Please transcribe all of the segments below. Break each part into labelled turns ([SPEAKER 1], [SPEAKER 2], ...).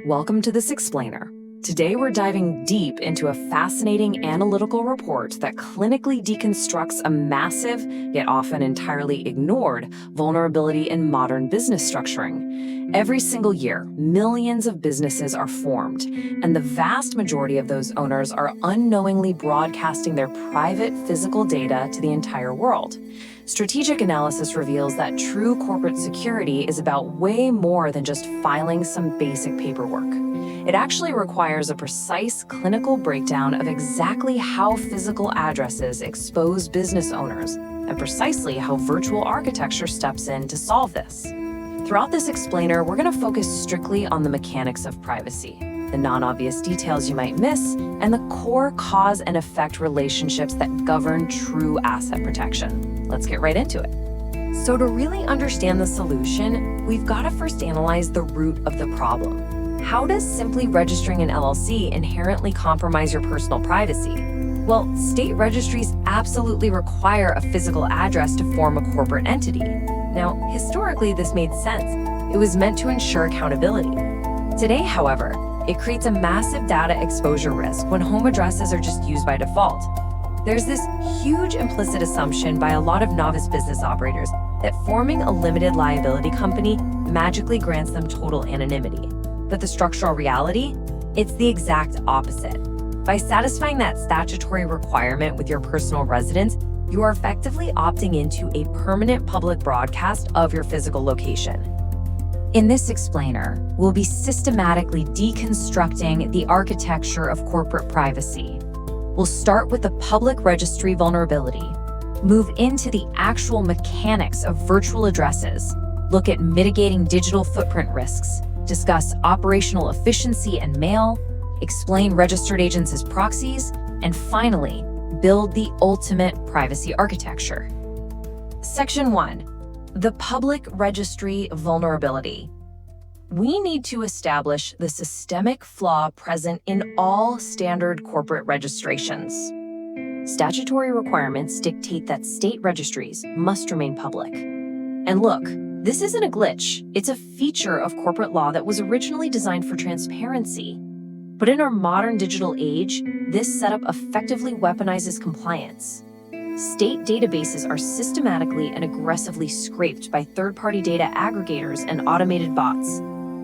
[SPEAKER 1] Welcome to this explainer. Today we're diving deep into a fascinating analytical report that clinically deconstructs a massive, yet often entirely ignored, vulnerability in modern business structuring. Every single year, millions of businesses are formed, and the vast majority of those owners are unknowingly broadcasting their private physical data to the entire world. Strategic analysis reveals that true corporate security is about way more than just filing some basic paperwork. It actually requires a precise clinical breakdown of exactly how physical addresses expose business owners and precisely how virtual architecture steps in to solve this. Throughout this explainer, we're going to focus strictly on the mechanics of privacy, the non-obvious details you might miss, and the core cause and effect relationships that govern true asset protection. Let's get right into it. So to really understand the solution, we've got to first analyze the root of the problem. How does simply registering an LLC inherently compromise your personal privacy? Well, state registries absolutely require a physical address to form a corporate entity. Now, historically, this made sense. It was meant to ensure accountability. Today, however, it creates a massive data exposure risk when home addresses are just used by default. There's this huge implicit assumption by a lot of novice business operators that forming a limited liability company magically grants them total anonymity. But the structural reality? It's the exact opposite. By satisfying that statutory requirement with your personal residence, you are effectively opting into a permanent public broadcast of your physical location. In this explainer, we'll be systematically deconstructing the architecture of corporate privacy. We'll start with the public registry vulnerability, move into the actual mechanics of virtual addresses, look at mitigating digital footprint risks, discuss operational efficiency and mail, explain registered agents as proxies, and finally, build the ultimate privacy architecture. Section 1. The public registry vulnerability. We need to establish the systemic flaw present in all standard corporate registrations. Statutory requirements dictate that state registries must remain public. And look, this isn't a glitch. It's a feature of corporate law that was originally designed for transparency. But in our modern digital age, this setup effectively weaponizes compliance. State databases are systematically and aggressively scraped by third-party data aggregators and automated bots.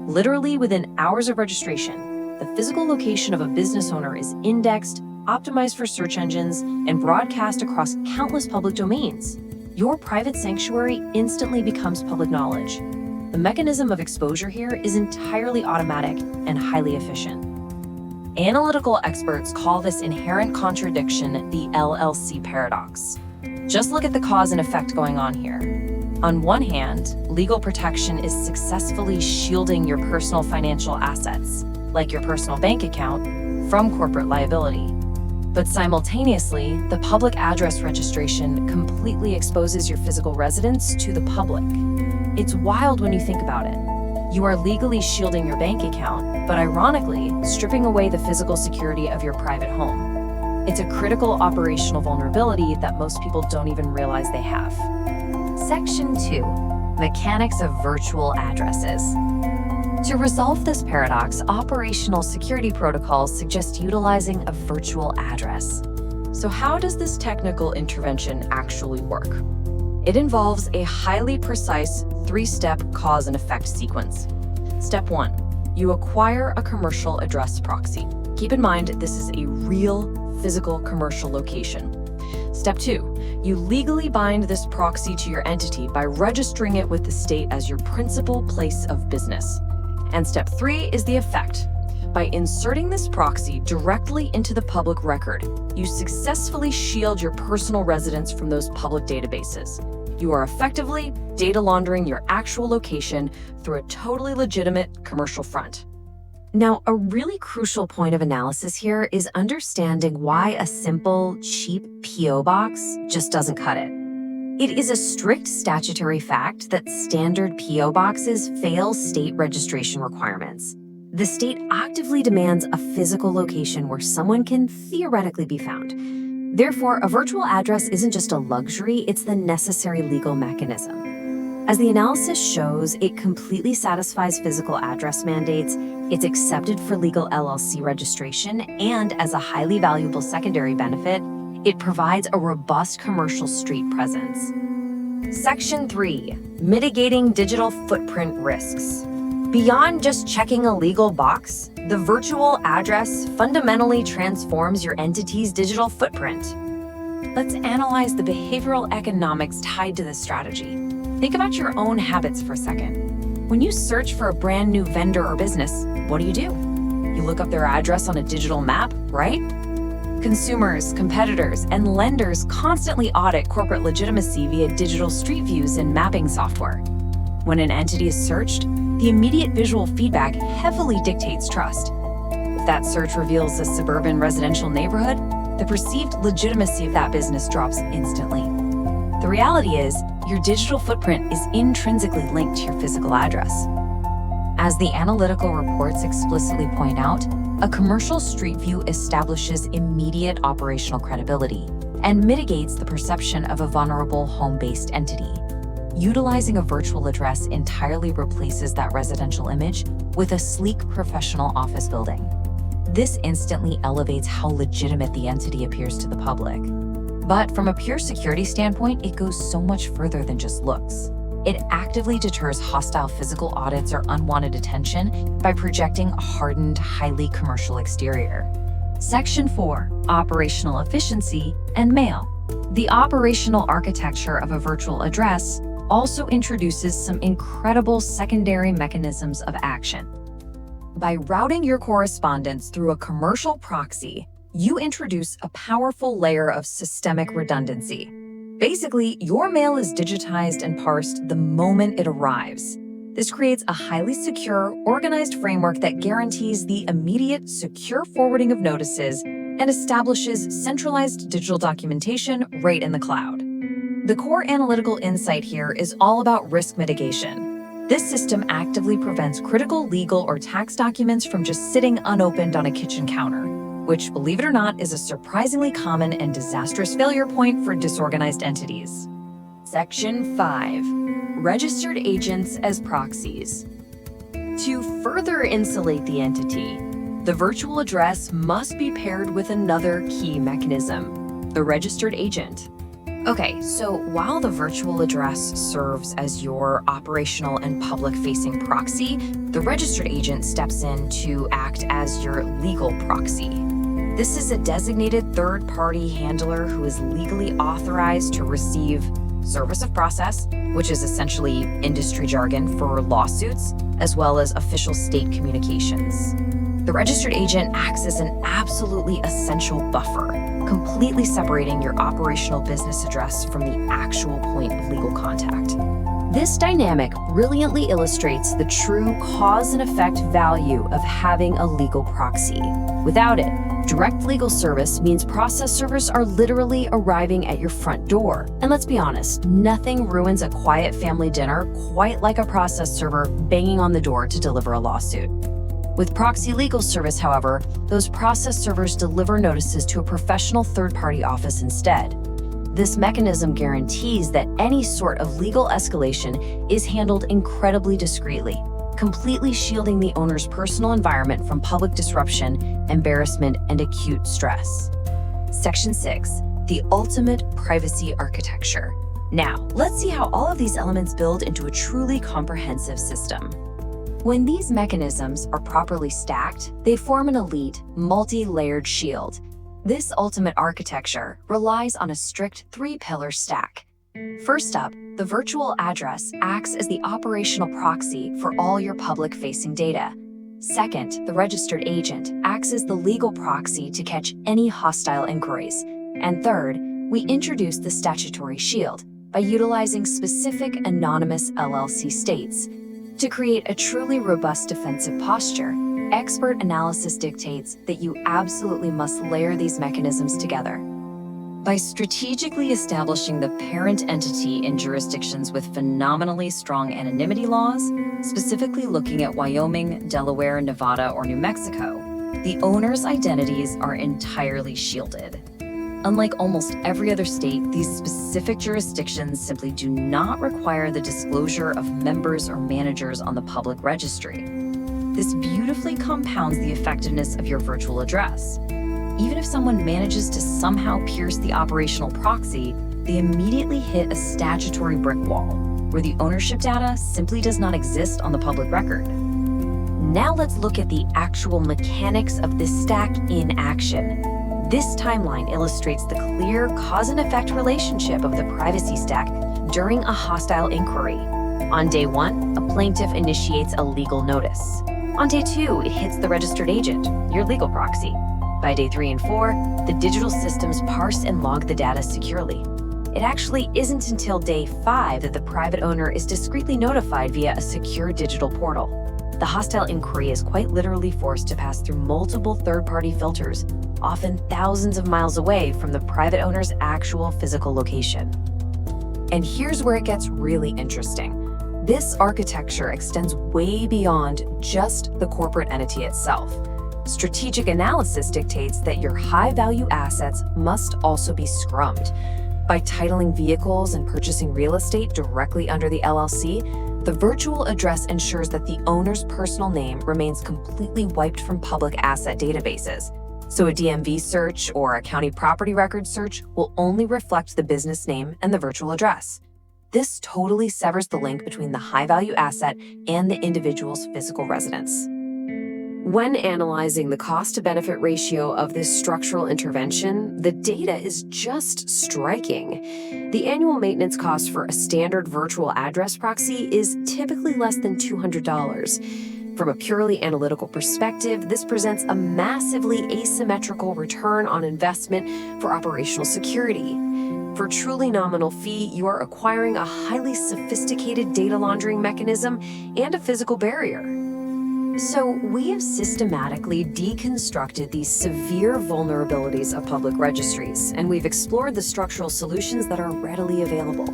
[SPEAKER 1] Literally within hours of registration, the physical location of a business owner is indexed, optimized for search engines, and broadcast across countless public domains. Your private sanctuary instantly becomes public knowledge. The mechanism of exposure here is entirely automatic and highly efficient. Analytical experts call this inherent contradiction the LLC paradox. Just look at the cause and effect going on here. On one hand, legal protection is successfully shielding your personal financial assets, like your personal bank account, from corporate liability. But simultaneously, the public address registration completely exposes your physical residence to the public. It's wild when you think about it. You are legally shielding your bank account, but ironically, stripping away the physical security of your private home. It's a critical operational vulnerability that most people don't even realize they have. Section 2. Mechanics of virtual addresses. To resolve this paradox, operational security protocols suggest utilizing a virtual address. So how does this technical intervention actually work? It involves a highly precise three-step cause and effect sequence. Step 1. You acquire a commercial address proxy. Keep in mind, this is a real physical commercial location. Step 2. You legally bind this proxy to your entity by registering it with the state as your principal place of business. And step 3 is the effect. By inserting this proxy directly into the public record, you successfully shield your personal residence from those public databases. You are effectively data laundering your actual location through a totally legitimate commercial front. Now, a really crucial point of analysis here is understanding why a simple, cheap P.O. box just doesn't cut it. It is a strict statutory fact that standard P.O. boxes fail state registration requirements. The state actively demands a physical location where someone can theoretically be found. Therefore, a virtual address isn't just a luxury, it's the necessary legal mechanism. As the analysis shows, it completely satisfies physical address mandates It's accepted for legal LLC registration, and as a highly valuable secondary benefit, it provides a robust commercial street presence. Section 3. Mitigating digital footprint risks. Beyond just checking a legal box, the virtual address fundamentally transforms your entity's digital footprint. Let's analyze the behavioral economics tied to this strategy. Think about your own habits for a second. When you search for a brand new vendor or business, what do? You look up their address on a digital map, right? Consumers, competitors, and lenders constantly audit corporate legitimacy via digital street views and mapping software. When an entity is searched, the immediate visual feedback heavily dictates trust. If that search reveals a suburban residential neighborhood, the perceived legitimacy of that business drops instantly. The reality is, your digital footprint is intrinsically linked to your physical address. As the analytical reports explicitly point out, a commercial street view establishes immediate operational credibility and mitigates the perception of a vulnerable home-based entity. Utilizing a virtual address entirely replaces that residential image with a sleek professional office building. This instantly elevates how legitimate the entity appears to the public. But from a pure security standpoint, it goes so much further than just looks. It actively deters hostile physical audits or unwanted attention by projecting a hardened, highly commercial exterior. Section 4. Operational efficiency and mail. The operational architecture of a virtual address also introduces some incredible secondary mechanisms of action. By routing your correspondence through a commercial proxy, you introduce a powerful layer of systemic redundancy. Basically, your mail is digitized and parsed the moment it arrives. This creates a highly secure, organized framework that guarantees the immediate, secure forwarding of notices and establishes centralized digital documentation right in the cloud. The core analytical insight here is all about risk mitigation. This system actively prevents critical legal or tax documents from just sitting unopened on a kitchen counter, which, believe it or not, is a surprisingly common and disastrous failure point for disorganized entities. Section 5. Registered agents as proxies. To further insulate the entity, the virtual address must be paired with another key mechanism, the registered agent. Okay, so while the virtual address serves as your operational and public-facing proxy, the registered agent steps in to act as your legal proxy. This is a designated third-party handler who is legally authorized to receive service of process, which is essentially industry jargon for lawsuits, as well as official state communications. The registered agent acts as an absolutely essential buffer, completely separating your operational business address from the actual point of legal contact. This dynamic brilliantly illustrates the true cause and effect value of having a legal proxy. Without it, direct legal service means process servers are literally arriving at your front door. And let's be honest, nothing ruins a quiet family dinner quite like a process server banging on the door to deliver a lawsuit. With proxy legal service, however, those process servers deliver notices to a professional third-party office instead. This mechanism guarantees that any sort of legal escalation is handled incredibly discreetly, completely shielding the owner's personal environment from public disruption, embarrassment, and acute stress. Section 6. The ultimate privacy architecture. Now, let's see how all of these elements build into a truly comprehensive system. When these mechanisms are properly stacked, they form an elite, multi-layered shield. This ultimate architecture relies on a strict three-pillar stack. First up, the virtual address acts as the operational proxy for all your public-facing data. Second, the registered agent acts as the legal proxy to catch any hostile inquiries. And third, we introduce the statutory shield by utilizing specific anonymous LLC states. To create a truly robust defensive posture, expert analysis dictates that you absolutely must layer these mechanisms together. By strategically establishing the parent entity in jurisdictions with phenomenally strong anonymity laws, specifically looking at Wyoming, Delaware, Nevada, or New Mexico, the owner's identities are entirely shielded. Unlike almost every other state, these specific jurisdictions simply do not require the disclosure of members or managers on the public registry. This beautifully compounds the effectiveness of your virtual address. Even if someone manages to somehow pierce the operational proxy, they immediately hit a statutory brick wall, where the ownership data simply does not exist on the public record. Now let's look at the actual mechanics of this stack in action. This timeline illustrates the clear cause and effect relationship of the privacy stack during a hostile inquiry. On day 1, a plaintiff initiates a legal notice. On day 2, it hits the registered agent, your legal proxy. By day 3 and 4, the digital systems parse and log the data securely. It actually isn't until day 5 that the private owner is discreetly notified via a secure digital portal. The hostile inquiry is quite literally forced to pass through multiple third-party filters, often thousands of miles away from the private owner's actual physical location. And here's where it gets really interesting. This architecture extends way beyond just the corporate entity itself. Strategic analysis dictates that your high-value assets must also be scrummed. By titling vehicles and purchasing real estate directly under the LLC, the virtual address ensures that the owner's personal name remains completely wiped from public asset databases. So a DMV search or a county property record search will only reflect the business name and the virtual address. This totally severs the link between the high-value asset and the individual's physical residence. When analyzing the cost-to-benefit ratio of this structural intervention, the data is just striking. The annual maintenance cost for a standard virtual address proxy is typically less than $200. From a purely analytical perspective, this presents a massively asymmetrical return on investment for operational security. For a truly nominal fee, you are acquiring a highly sophisticated data laundering mechanism and a physical barrier. So we have systematically deconstructed these severe vulnerabilities of public registries, and we've explored the structural solutions that are readily available.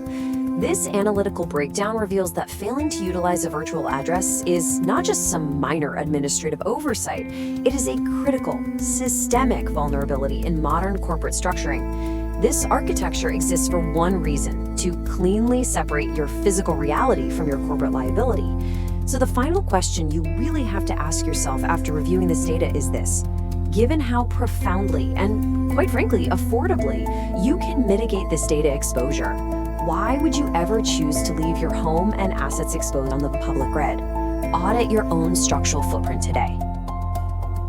[SPEAKER 1] This analytical breakdown reveals that failing to utilize a virtual address is not just some minor administrative oversight, it is a critical, systemic vulnerability in modern corporate structuring. This architecture exists for one reason: to cleanly separate your physical reality from your corporate liability. So the final question you really have to ask yourself after reviewing this data is this: given how profoundly and, quite frankly, affordably you can mitigate this data exposure, why would you ever choose to leave your home and assets exposed on the public grid? Audit your own structural footprint today.